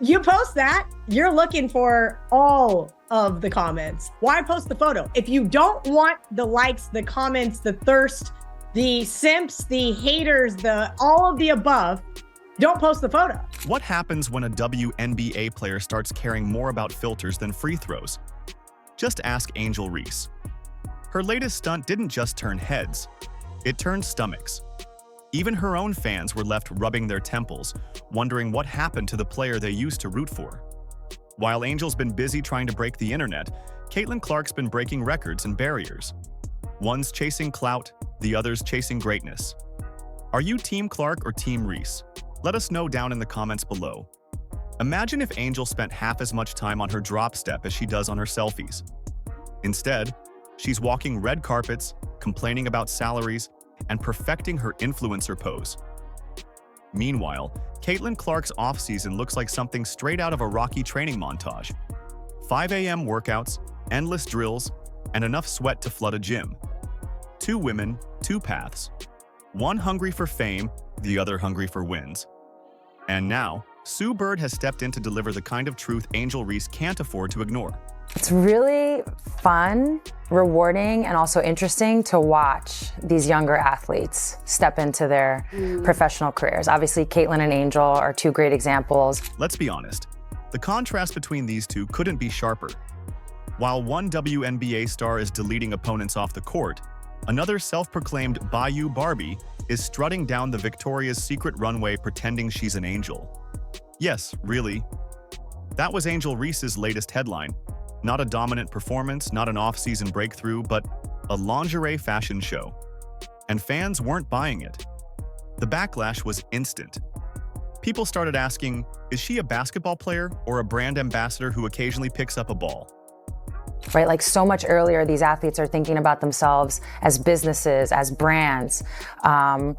You post that, you're looking for all of the comments. Why post the photo? If you don't want the likes, the comments, the thirst, the simps, the haters, all of the above, don't post the photo. What happens when a WNBA player starts caring more about filters than free throws? Just ask Angel Reese. Her latest stunt didn't just turn heads, it turned stomachs. Even her own fans were left rubbing their temples, wondering what happened to the player they used to root for. While Angel's been busy trying to break the internet, Caitlin Clark's been breaking records and barriers. One's chasing clout, the other's chasing greatness. Are you Team Clark or Team Reese? Let us know down in the comments below. Imagine if Angel spent half as much time on her drop step as she does on her selfies. Instead, she's walking red carpets, complaining about salaries, and perfecting her influencer pose. Meanwhile, Caitlin Clark's off-season looks like something straight out of a Rocky training montage. 5 a.m. workouts, endless drills, and enough sweat to flood a gym. 2 women, 2 paths. One hungry for fame, the other hungry for wins. And now, Sue Bird has stepped in to deliver the kind of truth Angel Reese can't afford to ignore. It's really fun, rewarding, and also interesting to watch these younger athletes step into their professional careers. Obviously, Caitlin and Angel are 2 great examples. Let's be honest, the contrast between these two couldn't be sharper. While one WNBA star is deleting opponents off the court, another self-proclaimed Bayou Barbie is strutting down the Victoria's Secret runway pretending she's an angel. Yes, really. That was Angel Reese's latest headline. Not a dominant performance, not an off-season breakthrough, but a lingerie fashion show. And fans weren't buying it. The backlash was instant. People started asking, is she a basketball player or a brand ambassador who occasionally picks up a ball? Right, like so much earlier, these athletes are thinking about themselves as businesses, as brands. And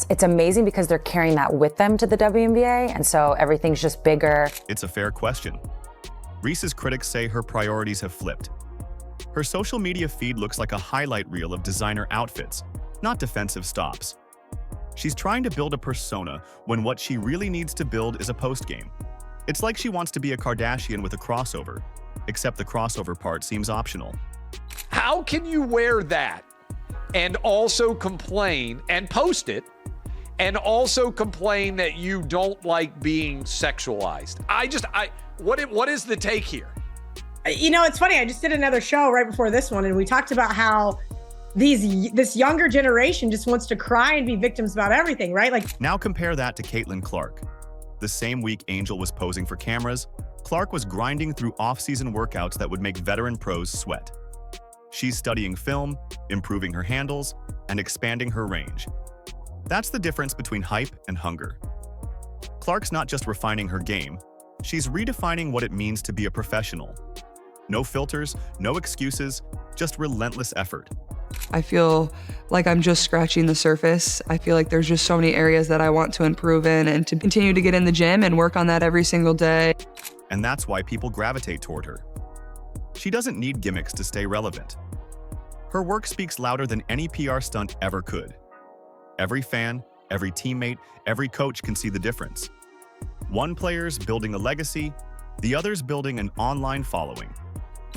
it's amazing because they're carrying that with them to the WNBA, and so everything's just bigger. It's a fair question. Reese's critics say her priorities have flipped. Her social media feed looks like a highlight reel of designer outfits, not defensive stops. She's trying to build a persona when what she really needs to build is a postgame. It's like she wants to be a Kardashian with a crossover, except the crossover part seems optional. How can you wear that and also complain and post it and also complain that you don't like being sexualized? What is the take here? You know, it's funny. I just did another show right before this one, and we talked about how this younger generation just wants to cry and be victims about everything, right? Like, now compare that to Caitlin Clark. The same week Angel was posing for cameras, Clark was grinding through off-season workouts that would make veteran pros sweat. She's studying film, improving her handles, and expanding her range. That's the difference between hype and hunger. Clark's not just refining her game, she's redefining what it means to be a professional. No filters, no excuses, just relentless effort. I feel like I'm just scratching the surface. I feel like there's just so many areas that I want to improve in and to continue to get in the gym and work on that every single day. And that's why people gravitate toward her. She doesn't need gimmicks to stay relevant. Her work speaks louder than any PR stunt ever could. Every fan, every teammate, every coach can see the difference. One player's building a legacy, the other's building an online following.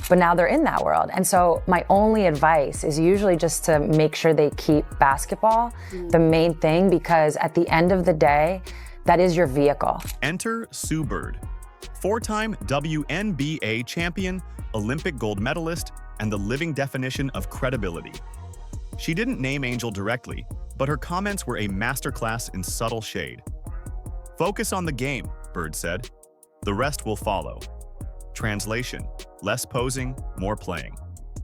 But now they're in that world. And so my only advice is usually just to make sure they keep basketball the main thing, because at the end of the day, that is your vehicle. Enter Sue Bird, 4-time WNBA champion, Olympic gold medalist, and the living definition of credibility. She didn't name Angel directly, but her comments were a masterclass in subtle shade. Focus on the game, Bird said. The rest will follow. Translation: less posing, more playing.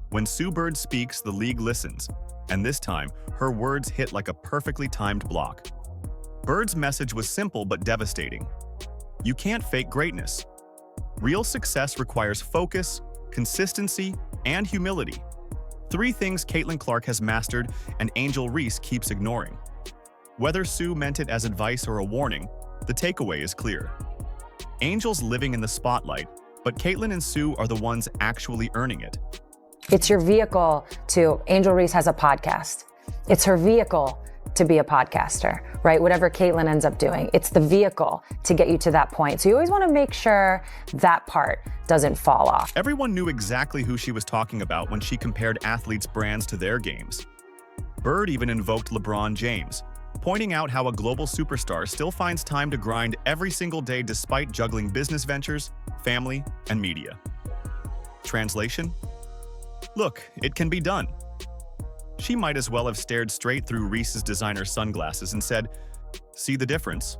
When Sue Bird speaks, the league listens, and this time, her words hit like a perfectly timed block. Bird's message was simple but devastating. You can't fake greatness. Real success requires focus, consistency, and humility. 3 things Caitlin Clark has mastered and Angel Reese keeps ignoring. Whether Sue meant it as advice or a warning, the takeaway is clear. Angel's living in the spotlight, but Caitlin and Sue are the ones actually earning it. It's your vehicle to, Angel Reese has a podcast. It's her vehicle to be a podcaster, right? Whatever Caitlyn ends up doing, it's the vehicle to get you to that point. So you always want to make sure that part doesn't fall off. Everyone knew exactly who she was talking about when she compared athletes' brands to their games. Bird even invoked LeBron James, pointing out how a global superstar still finds time to grind every single day despite juggling business ventures, family, and media. Translation? Look, it can be done. She might as well have stared straight through Reese's designer sunglasses and said, "See the difference?"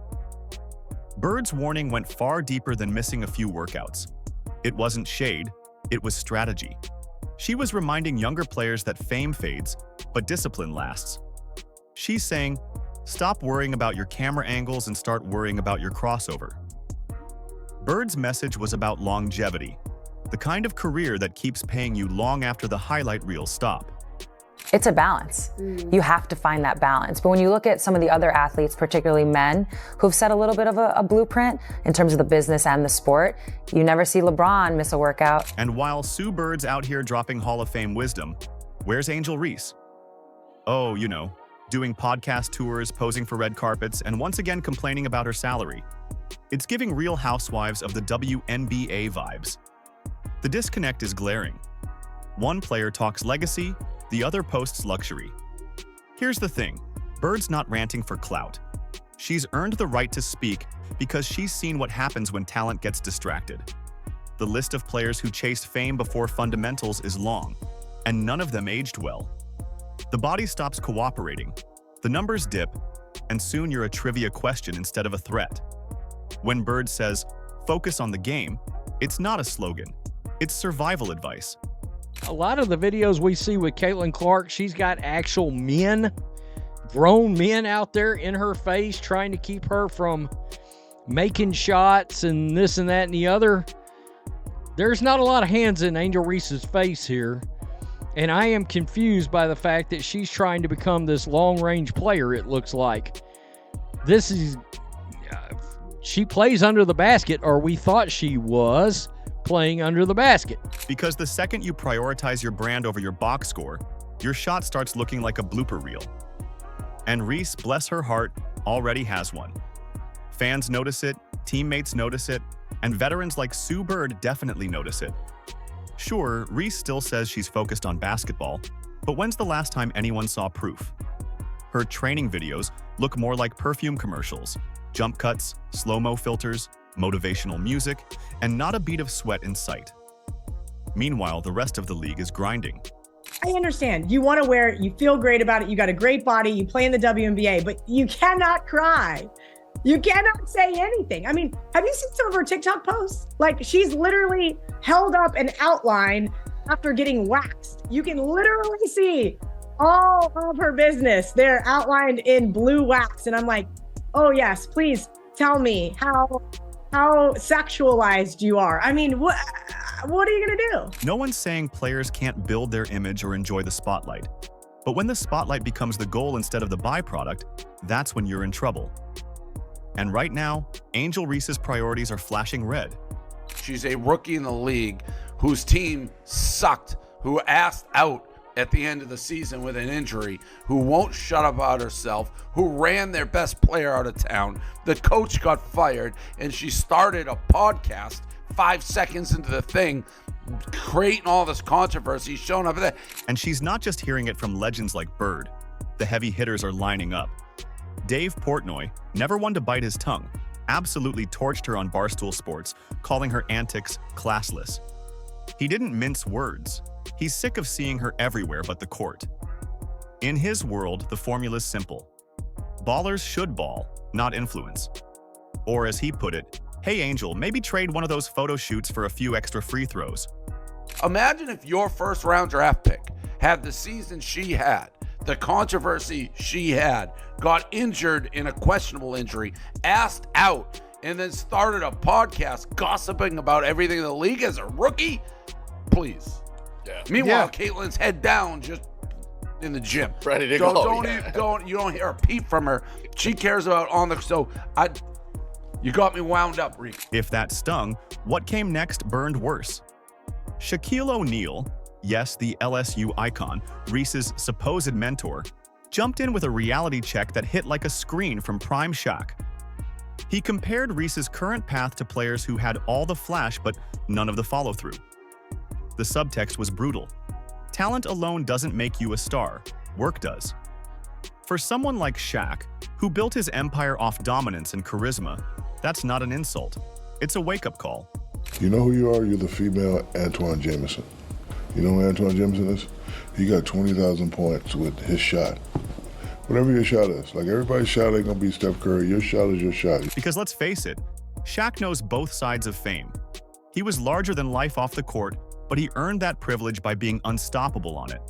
Bird's warning went far deeper than missing a few workouts. It wasn't shade, it was strategy. She was reminding younger players that fame fades, but discipline lasts. She's saying, stop worrying about your camera angles and start worrying about your crossover. Bird's message was about longevity, the kind of career that keeps paying you long after the highlight reels stop. It's a balance. You have to find that balance. But when you look at some of the other athletes, particularly men, who've set a little bit of a blueprint in terms of the business and the sport, you never see LeBron miss a workout. And while Sue Bird's out here dropping Hall of Fame wisdom, where's Angel Reese? Oh, you know, doing podcast tours, posing for red carpets, and once again complaining about her salary. It's giving Real Housewives of the WNBA vibes. The disconnect is glaring. One player talks legacy, the other posts luxury. Here's the thing, Bird's not ranting for clout. She's earned the right to speak because she's seen what happens when talent gets distracted. The list of players who chased fame before fundamentals is long, and none of them aged well. The body stops cooperating, the numbers dip, and soon you're a trivia question instead of a threat. When Bird says, "Focus on the game," it's not a slogan, it's survival advice. A lot of the videos we see with Caitlin Clark, she's got actual men, grown men out there in her face trying to keep her from making shots and this and that and the other. There's not a lot of hands in Angel Reese's face here. And I am confused by the fact that she's trying to become this long-range player, it looks like. This is... she plays under the basket, or we thought she was playing under the basket. Because the second you prioritize your brand over your box score, your shot starts looking like a blooper reel. And Reese, bless her heart, already has one. Fans notice it, teammates notice it, and veterans like Sue Bird definitely notice it. Sure, Reese still says she's focused on basketball, but when's the last time anyone saw proof? Her training videos look more like perfume commercials, jump cuts, slow-mo filters, motivational music, and not a bead of sweat in sight. Meanwhile, the rest of the league is grinding. I understand. You want to wear it. You feel great about it. You got a great body. You play in the WNBA, but you cannot cry. You cannot say anything. I mean, have you seen some of her TikTok posts? Like, she's literally held up an outline after getting waxed. You can literally see all of her business there outlined in blue wax. And I'm like, oh yes, please tell me how sexualized you are. I mean, what are you gonna do? No one's saying players can't build their image or enjoy the spotlight. But when the spotlight becomes the goal instead of the byproduct, that's when you're in trouble. And right now, Angel Reese's priorities are flashing red. She's a rookie in the league whose team sucked, who asked out at the end of the season with an injury, who won't shut up about herself, who ran their best player out of town. The coach got fired, and she started a podcast 5 seconds into the thing, creating all this controversy, showing up there. And she's not just hearing it from legends like Bird. The heavy hitters are lining up. Dave Portnoy, never one to bite his tongue, absolutely torched her on Barstool Sports, calling her antics classless. He didn't mince words. He's sick of seeing her everywhere but the court. In his world, the formula's simple. Ballers should ball, not influence. Or as he put it, hey Angel, maybe trade one of those photo shoots for a few extra free throws. Imagine if your first round draft pick had the season she had, the controversy she had, got injured in a questionable injury, asked out, and then started a podcast gossiping about everything in the league as a rookie. Please. Yeah. Meanwhile, Caitlyn's head down, just in the gym, ready to you go. don't hear a peep from her. She cares about on the. So you got me wound up, Reese. If that stung, what came next burned worse. Shaquille O'Neal, yes, the LSU icon, Reese's supposed mentor, jumped in with a reality check that hit like a screen from Prime Shaq. He compared Reese's current path to players who had all the flash but none of the follow-through. The subtext was brutal. Talent alone doesn't make you a star, work does. For someone like Shaq, who built his empire off dominance and charisma, that's not an insult. It's a wake-up call. You know who you are? You're the female Antoine Jameson. You know who Antoine Jameson is? He got 20,000 points with his shot. Whatever your shot is. Like, everybody's shot ain't gonna be Steph Curry. Your shot is your shot. Because let's face it, Shaq knows both sides of fame. He was larger than life off the court, but he earned that privilege by being unstoppable on it.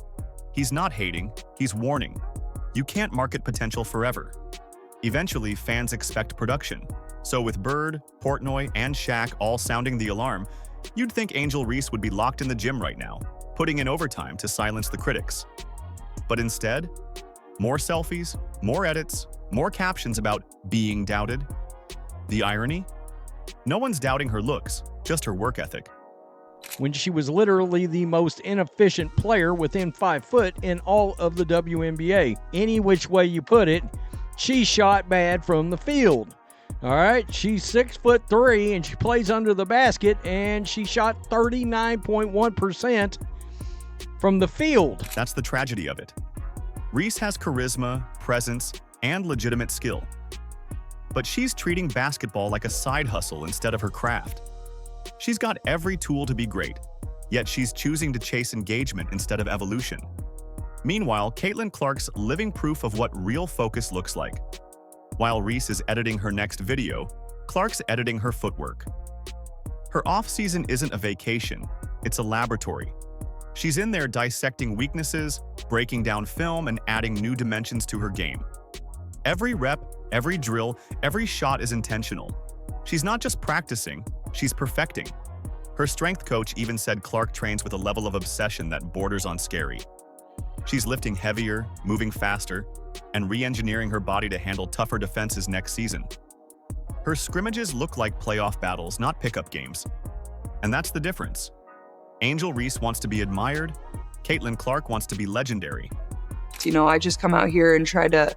He's not hating, he's warning. You can't market potential forever. Eventually, fans expect production. So with Bird, Portnoy, and Shaq all sounding the alarm, you'd think Angel Reese would be locked in the gym right now, putting in overtime to silence the critics. But instead, more selfies, more edits, more captions about being doubted. The irony? No one's doubting her looks, just her work ethic. When she was literally the most inefficient player within 5 foot in all of the WNBA. Any which way you put it, she shot bad from the field. All right, she's 6'3" and she plays under the basket, and she shot 39.1% from the field. That's the tragedy of it. Reese has charisma, presence, and legitimate skill. But she's treating basketball like a side hustle instead of her craft. She's got every tool to be great, yet she's choosing to chase engagement instead of evolution. Meanwhile, Caitlin Clark's living proof of what real focus looks like. While Reese is editing her next video, Clark's editing her footwork. Her off-season isn't a vacation, it's a laboratory. She's in there dissecting weaknesses, breaking down film, and adding new dimensions to her game. Every rep, every drill, every shot is intentional. She's not just practicing, she's perfecting. Her strength coach even said Clark trains with a level of obsession that borders on scary. She's lifting heavier, moving faster, and re-engineering her body to handle tougher defenses next season. Her scrimmages look like playoff battles, not pickup games. And that's the difference. Angel Reese wants to be admired, Caitlin Clark wants to be legendary. You know, I just come out here and try to,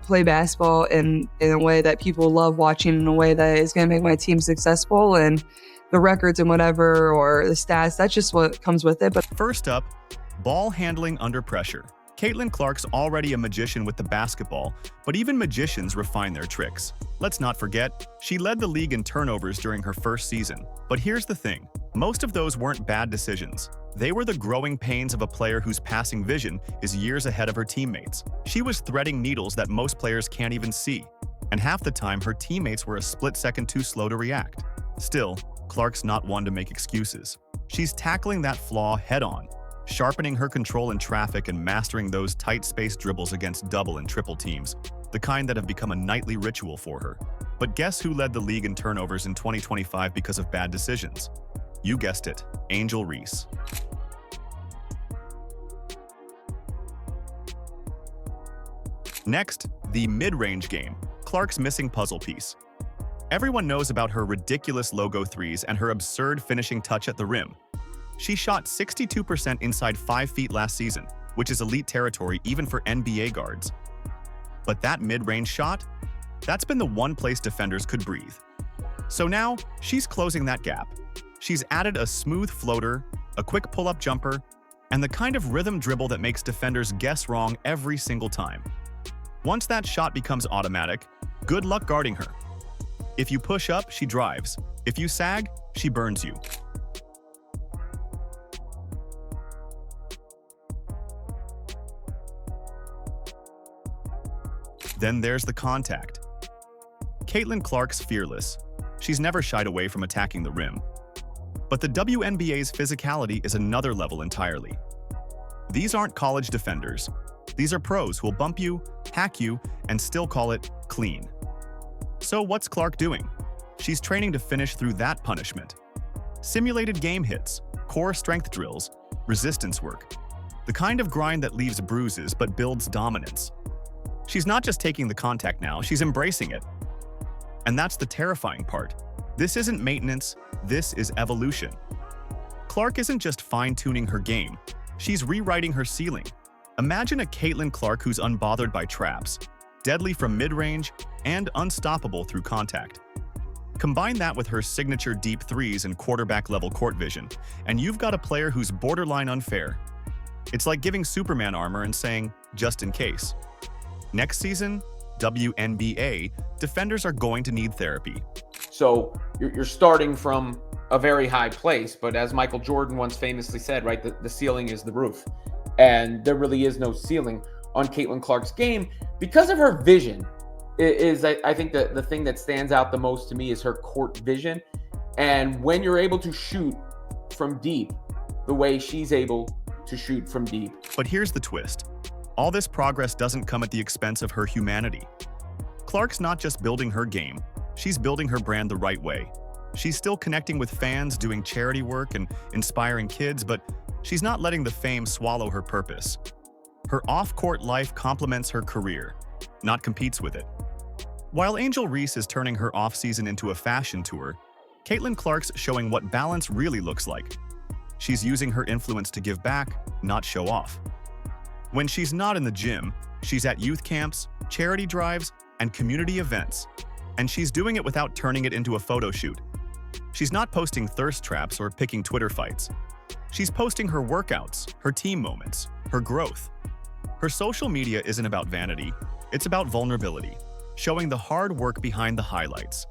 play basketball in a way that people love watching, in a way that is going to make my team successful, and the records and whatever, or the stats, that's just what comes with it. But first up, ball handling under pressure. Caitlin Clark's already a magician with the basketball, but even magicians refine their tricks. Let's not forget, she led the league in turnovers during her first season. But here's the thing, most of those weren't bad decisions. They were the growing pains of a player whose passing vision is years ahead of her teammates. She was threading needles that most players can't even see, and half the time her teammates were a split second too slow to react. Still, Clark's not one to make excuses. She's tackling that flaw head-on, sharpening her control in traffic and mastering those tight-space dribbles against double and triple teams, the kind that have become a nightly ritual for her. But guess who led the league in turnovers in 2025 because of bad decisions? You guessed it, Angel Reese. Next, the mid-range game, Clark's missing puzzle piece. Everyone knows about her ridiculous logo threes and her absurd finishing touch at the rim. She shot 62% inside 5 feet last season, which is elite territory even for NBA guards. But that mid-range shot? That's been the one place defenders could breathe. So now, she's closing that gap. She's added a smooth floater, a quick pull-up jumper, and the kind of rhythm dribble that makes defenders guess wrong every single time. Once that shot becomes automatic, good luck guarding her. If you push up, she drives. If you sag, she burns you. Then there's the contact. Caitlin Clark's fearless. She's never shied away from attacking the rim. But the WNBA's physicality is another level entirely. These aren't college defenders. These are pros who'll bump you, hack you, and still call it clean. So what's Clark doing? She's training to finish through that punishment. Simulated game hits, core strength drills, resistance work. The kind of grind that leaves bruises but builds dominance. She's not just taking the contact now, she's embracing it. And that's the terrifying part. This isn't maintenance, this is evolution. Clark isn't just fine-tuning her game, she's rewriting her ceiling. Imagine a Caitlin Clark who's unbothered by traps, deadly from mid-range, and unstoppable through contact. Combine that with her signature deep threes and quarterback-level court vision, and you've got a player who's borderline unfair. It's like giving Superman armor and saying, just in case. Next season, WNBA, defenders are going to need therapy. So you're starting from a very high place, but as Michael Jordan once famously said, right, the ceiling is the roof. And there really is no ceiling on Caitlin Clark's game because of her vision. I think the thing that stands out the most to me is her court vision. And when you're able to shoot from deep, the way she's able to shoot from deep. But here's the twist. All this progress doesn't come at the expense of her humanity. Clark's not just building her game, she's building her brand the right way. She's still connecting with fans, doing charity work and inspiring kids, but she's not letting the fame swallow her purpose. Her off-court life complements her career, not competes with it. While Angel Reese is turning her off-season into a fashion tour, Caitlin Clark's showing what balance really looks like. She's using her influence to give back, not show off. When she's not in the gym, she's at youth camps, charity drives, and community events. And she's doing it without turning it into a photo shoot. She's not posting thirst traps or picking Twitter fights. She's posting her workouts, her team moments, her growth. Her social media isn't about vanity, it's about vulnerability, showing the hard work behind the highlights.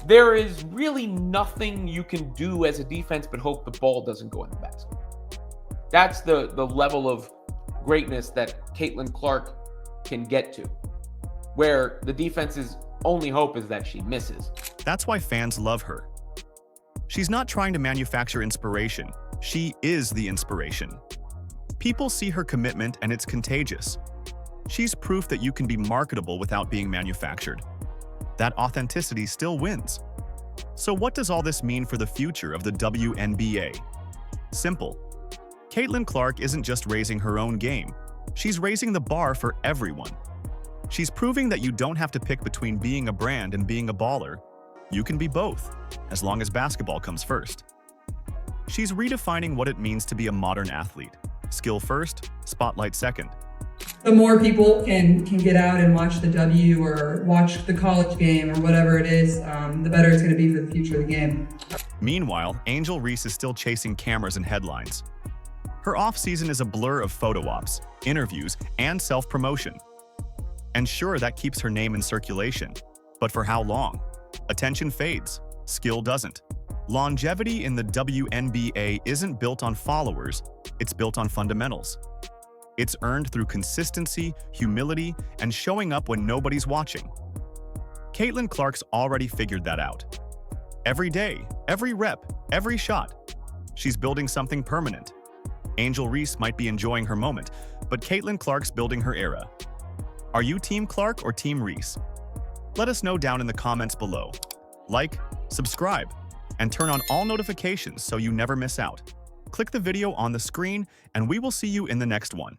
There is really nothing you can do as a defense but hope the ball doesn't go in the basket. That's the level of greatness that Caitlin Clark can get to, where the defense's only hope is that she misses. That's why fans love her. She's not trying to manufacture inspiration, she is the inspiration. People see her commitment and it's contagious. She's proof that you can be marketable without being manufactured. That authenticity still wins. So what does all this mean for the future of the WNBA? Simple. Caitlin Clark isn't just raising her own game, she's raising the bar for everyone. She's proving that you don't have to pick between being a brand and being a baller. You can be both, as long as basketball comes first. She's redefining what it means to be a modern athlete. Skill first, spotlight second. The more people can get out and watch the W or watch the college game or whatever it is, the better it's going to be for the future of the game. Meanwhile, Angel Reese is still chasing cameras and headlines. Her off-season is a blur of photo ops, interviews, and self-promotion. And sure, that keeps her name in circulation. But for how long? Attention fades, skill doesn't. Longevity in the WNBA isn't built on followers, it's built on fundamentals. It's earned through consistency, humility, and showing up when nobody's watching. Caitlin Clark's already figured that out. Every day, every rep, every shot, she's building something permanent. Angel Reese might be enjoying her moment, but Caitlin Clark's building her era. Are you Team Clark or Team Reese? Let us know down in the comments below. Like, subscribe, and turn on all notifications so you never miss out. Click the video on the screen, and we will see you in the next one.